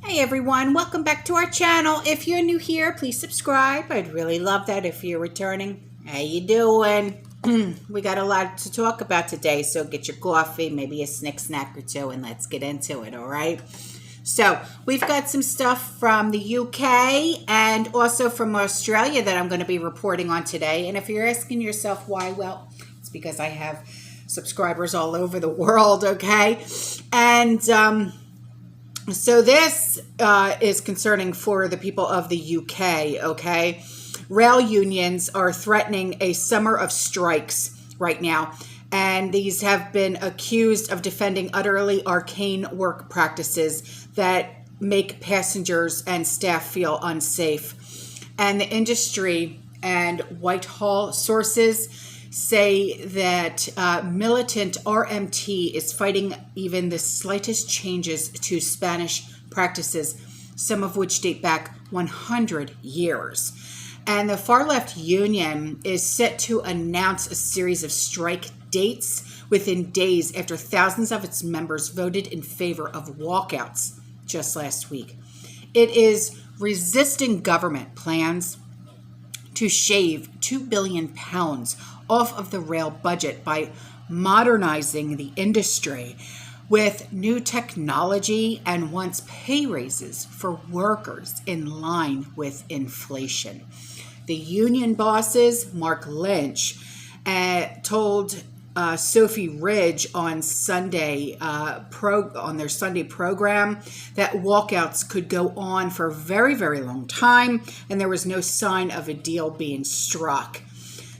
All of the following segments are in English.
Hey everyone, welcome back to our channel. If you're new here, please subscribe. I'd really love that if you're returning. How you doing? We got a lot to talk about today, so get your coffee, maybe a snack or two, and let's get into it, all right? So we've got some stuff from the UK and also from Australia that I'm going to be reporting on today. And if you're asking yourself why, well, it's because I have subscribers all over the world, okay? And so this is concerning for the people of the UK, okay? Rail unions are threatening a summer of strikes right now, and these have been accused of defending utterly arcane work practices that make passengers and staff feel unsafe. And the industry and Whitehall sources say that militant RMT is fighting even the slightest changes to Spanish practices, some of which date back 100 years. And the far-left union is set to announce a series of strike dates within days after thousands of its members voted in favor of walkouts just last week. It is resisting government plans to shave £2 billion off of the rail budget by modernizing the industry with new technology and wants pay raises for workers in line with inflation. The union bosses, Mark Lynch, told Sophie Ridge on Sunday on their Sunday program that walkouts could go on for a very, very long time, and there was no sign of a deal being struck.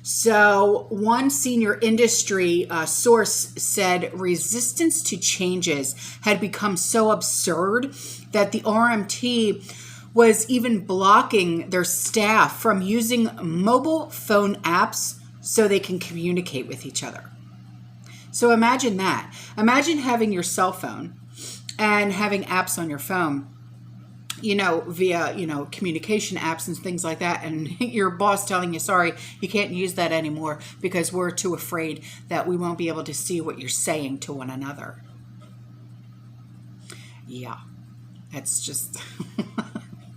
So one senior industry source said resistance to changes had become so absurd that the RMT was even blocking their staff from using mobile phone apps so they can communicate with each other. So imagine that. Imagine having your cell phone and having apps on your phone, via, communication apps and things like that, and your boss telling you, sorry, you can't use that anymore because we're too afraid that we won't be able to see what you're saying to one another. Yeah, that's just,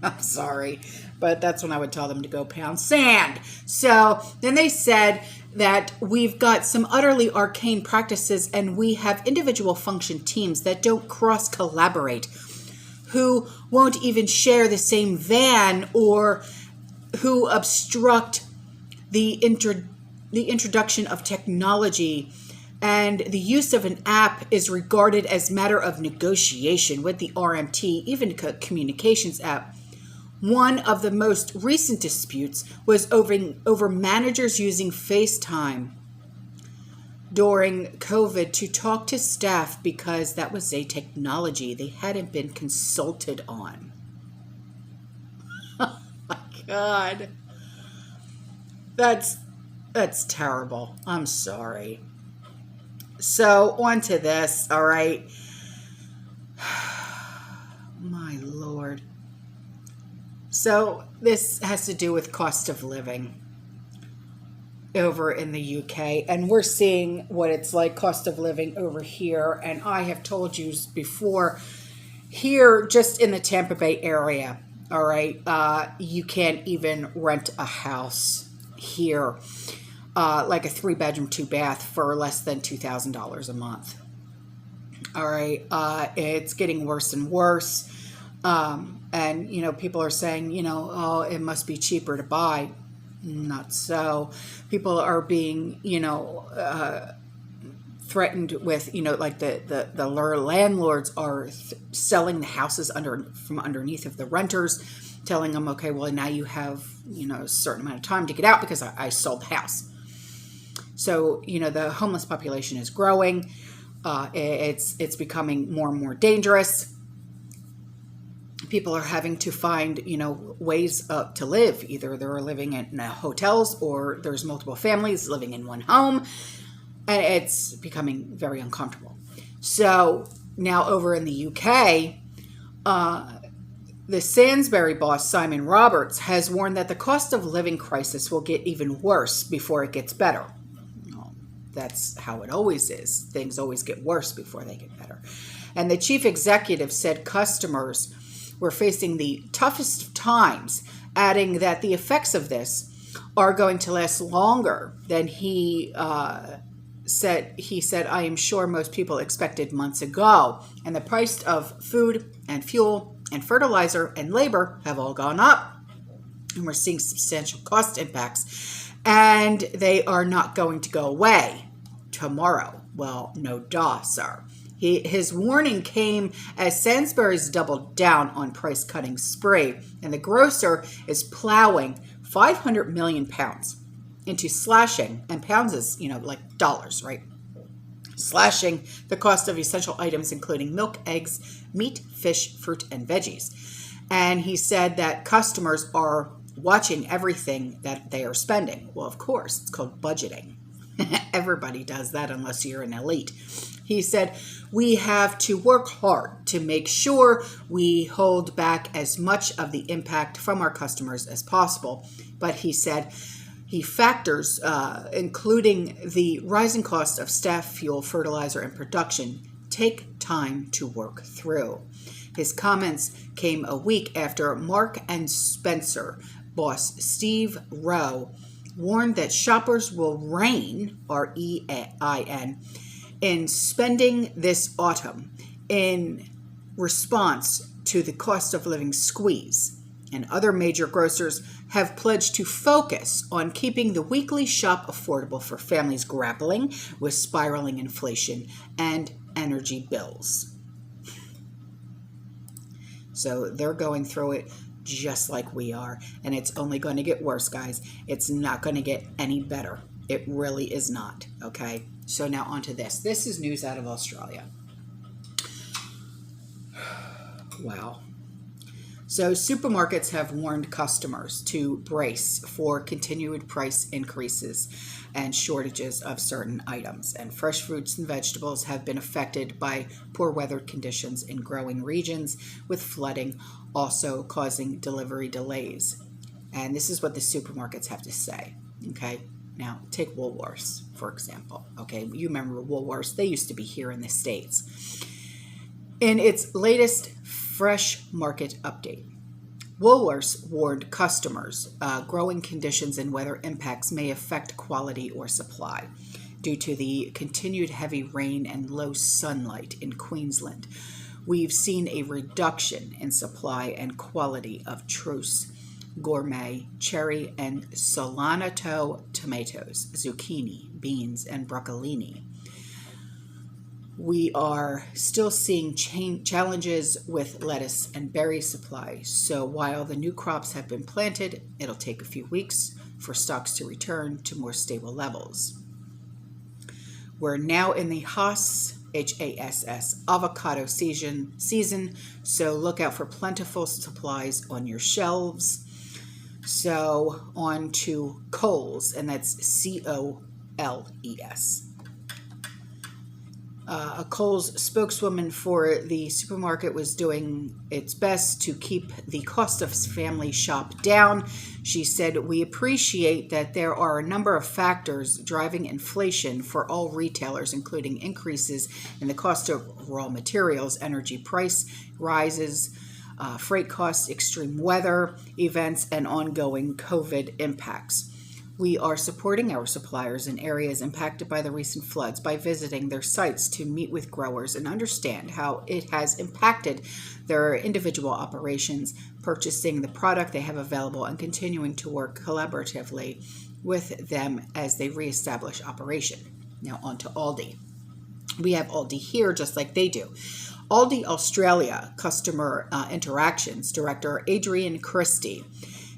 I'm sorry, but that's when I would tell them to go pound sand. So then they said that we've got some utterly arcane practices and we have individual function teams that don't cross-collaborate, who won't even share the same van, or who obstruct the introduction of technology. And the use of an app is regarded as matter of negotiation with the RMT, even a communications app. One of the most recent disputes was over managers using FaceTime during COVID to talk to staff because that was a technology they hadn't been consulted on. Oh my God. That's terrible. I'm sorry. So on to this, all right. My Lord. So this has to do with cost of living over in the UK, and we're seeing what it's like, cost of living over here. And I have told you before, here just in the Tampa Bay area, all right, you can't even rent a house here, like a 3-bedroom, 2-bath for less than $2,000 a month. All right, it's getting worse and worse. And, people are saying, oh, it must be cheaper to buy. Not so. People are being, threatened with, like the landlords are selling the houses from underneath of the renters, telling them, okay, well, now you have, a certain amount of time to get out because I sold the house. So, the homeless population is growing. It's becoming more and more dangerous. People are having to find, ways to live. Either they're living in hotels or there's multiple families living in one home, and it's becoming very uncomfortable. So now over in the UK, the Sainsbury boss, Simon Roberts, has warned that the cost of living crisis will get even worse before it gets better. Well, that's how it always is. Things always get worse before they get better. And the chief executive said customers we're facing the toughest of times, adding that the effects of this are going to last longer than he said. He said, I am sure most people expected months ago. And the price of food and fuel and fertilizer and labor have all gone up. And we're seeing substantial cost impacts. And they are not going to go away tomorrow. Well, no duh, sir. His warning came as Sainsbury's doubled down on price-cutting spree, and the grocer is plowing 500 million pounds into slashing, and pounds is, like dollars, right? Slashing the cost of essential items, including milk, eggs, meat, fish, fruit, and veggies. And he said that customers are watching everything that they are spending. Well, of course, it's called budgeting. Everybody does that unless you're an elite. He said, we have to work hard to make sure we hold back as much of the impact from our customers as possible. But he said he factors, including the rising cost of staff, fuel, fertilizer, and production, take time to work through. His comments came a week after Mark and Spencer boss Steve Rowe warned that shoppers will rein, R-E-I-N, in spending this autumn in response to the cost of living squeeze. And other major grocers have pledged to focus on keeping the weekly shop affordable for families grappling with spiraling inflation and energy bills. So they're going through it just like we are. And it's only going to get worse, guys. It's not going to get any better. It really is not. Okay. So now on to this. This is news out of Australia. Wow. So supermarkets have warned customers to brace for continued price increases and shortages of certain items. And fresh fruits and vegetables have been affected by poor weather conditions in growing regions, with flooding also causing delivery delays. And this is what the supermarkets have to say. Okay. Now, take Woolworths, for example. Okay. You remember Woolworths? They used to be here in the States. In its latest fresh market update, Woolworths warned customers growing conditions and weather impacts may affect quality or supply due to the continued heavy rain and low sunlight in Queensland. We've seen a reduction in supply and quality of Truce, gourmet, cherry, and Solanato tomatoes, zucchini, beans, and broccolini. We are still seeing challenges with lettuce and berry supply. So while the new crops have been planted, it'll take a few weeks for stocks to return to more stable levels. We're now in the Hass, H-A-S-S, avocado season, so look out for plentiful supplies on your shelves. So on to Coles, and that's C-O-L-E-S. A Coles spokeswoman for the supermarket was doing its best to keep the cost of family shop down. She said, we appreciate that there are a number of factors driving inflation for all retailers, including increases in the cost of raw materials, energy price rises, freight costs, extreme weather events, and ongoing COVID impacts. We are supporting our suppliers in areas impacted by the recent floods by visiting their sites to meet with growers and understand how it has impacted their individual operations, purchasing the product they have available, and continuing to work collaboratively with them as they reestablish operation. Now on to Aldi. We have Aldi here just like they do. Aldi Australia Customer Interactions Director Adrian Christie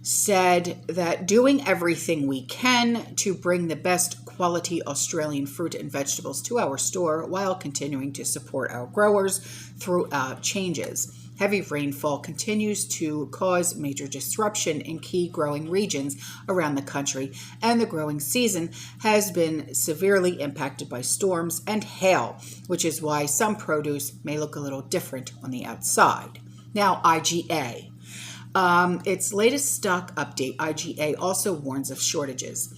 said that doing everything we can to bring the best quality Australian fruit and vegetables to our store while continuing to support our growers through changes. Heavy rainfall continues to cause major disruption in key growing regions around the country, and the growing season has been severely impacted by storms and hail, which is why some produce may look a little different on the outside. Now, IGA. Its latest stock update, IGA, also warns of shortages.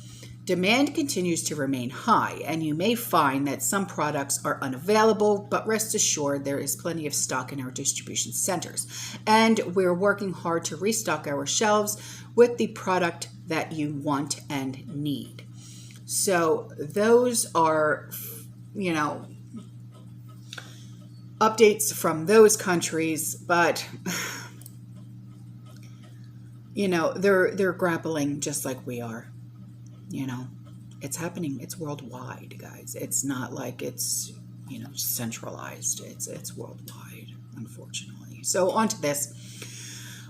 Demand continues to remain high, and you may find that some products are unavailable, but rest assured there is plenty of stock in our distribution centers. And we're working hard to restock our shelves with the product that you want and need. So those are, updates from those countries, but they're grappling just like we are. It's happening. It's worldwide, guys. It's not like it's centralized. It's worldwide, unfortunately. So on to this.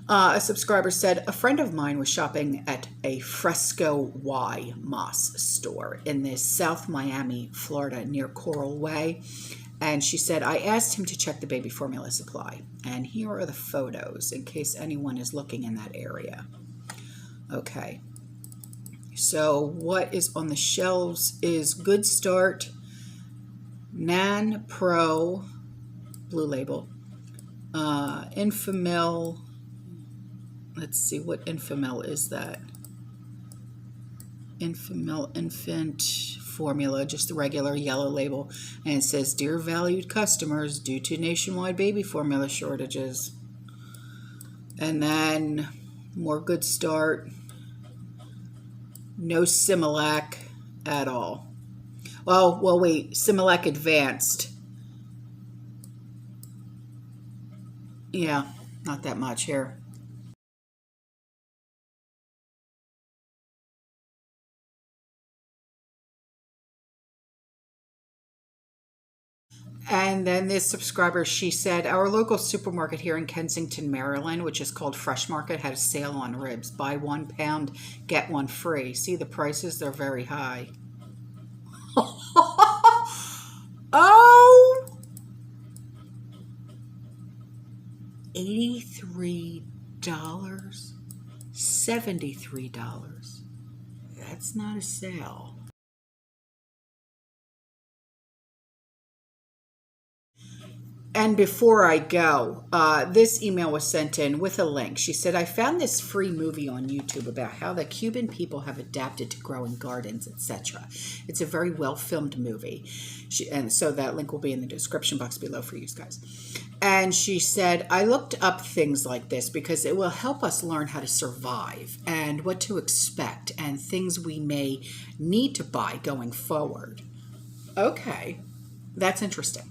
A subscriber said, a friend of mine was shopping at a Fresco Y Moss store in the South Miami, Florida, near Coral Way. And she said, I asked him to check the baby formula supply. And here are the photos in case anyone is looking in that area. Okay. So what is on the shelves is Good Start, Nan Pro, blue label, Infamil. Let's see, what Infamil is that? Infamil Infant Formula, just the regular yellow label. And it says, Dear valued customers, due to nationwide baby formula shortages. And then more Good Start. No Similac at all. Well, wait, Similac Advanced. Yeah, not that much here. And then this subscriber, she said, our local supermarket here in Kensington, Maryland, which is called Fresh Market, had a sale on ribs. Buy 1 pound, get 1 free. See the prices? They're very high. Oh! $83. $73. That's not a sale. And before I go, this email was sent in with a link. She said, I found this free movie on YouTube about how the Cuban people have adapted to growing gardens, etc. It's a very well-filmed movie. And so that link will be in the description box below for you guys. And she said, I looked up things like this because it will help us learn how to survive and what to expect and things we may need to buy going forward. Okay, that's interesting.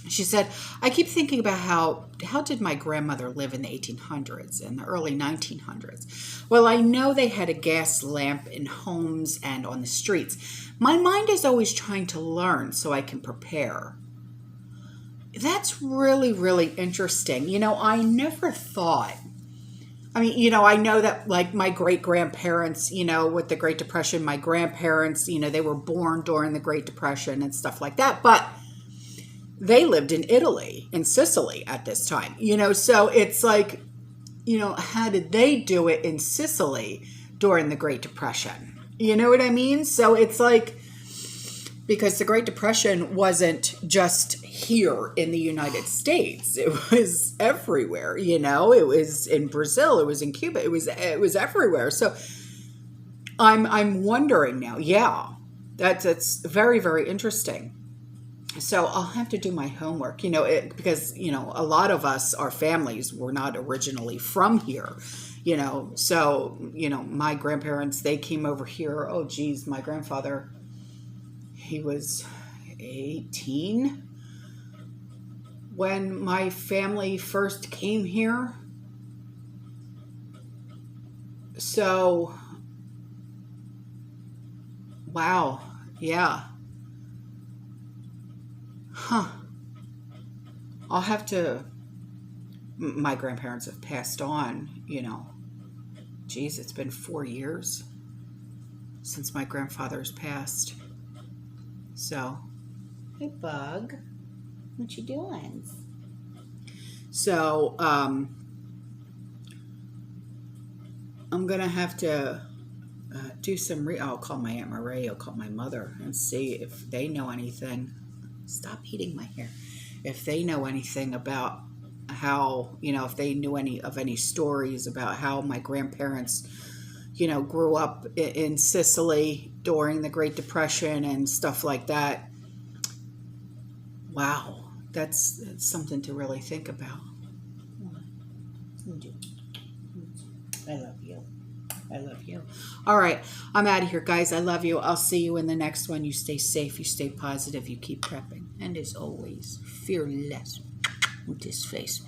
She said, I keep thinking about how did my grandmother live in the 1800s and the early 1900s? Well, I know they had a gas lamp in homes and on the streets. My mind is always trying to learn so I can prepare. That's really, really interesting. I never thought. I know that like my great-grandparents, with the Great Depression, my grandparents, they were born during the Great Depression and stuff like that. But they lived in Italy, in Sicily at this time, so it's like, how did they do it in Sicily during the Great Depression? You know what I mean? So it's like, because the Great Depression wasn't just here in the United States. It was everywhere, it was in Brazil, it was in Cuba, it was everywhere. So I'm wondering now, that's very, very interesting. So I'll have to do my homework, because, a lot of us, our families were not originally from here, so, my grandparents, they came over here. Oh, geez, my grandfather, he was 18 when my family first came here. So, wow, yeah. Huh. I'll have to, my grandparents have passed on, geez, it's been 4 years since my grandfather's passed. So, hey, Bug, what you doing? So, I'm going to have to do some, I'll call my Aunt Marie, I'll call my mother and see if they know anything. Stop eating my hair. If they know anything about how, if they knew any stories about how my grandparents, you know, grew up in Sicily during the Great Depression and stuff like that. Wow, that's something to really think about. I love you. I love you. All right, I'm out of here, guys. I love you. I'll see you in the next one. You stay safe. You stay positive. You keep prepping. And as always, fearless with this face.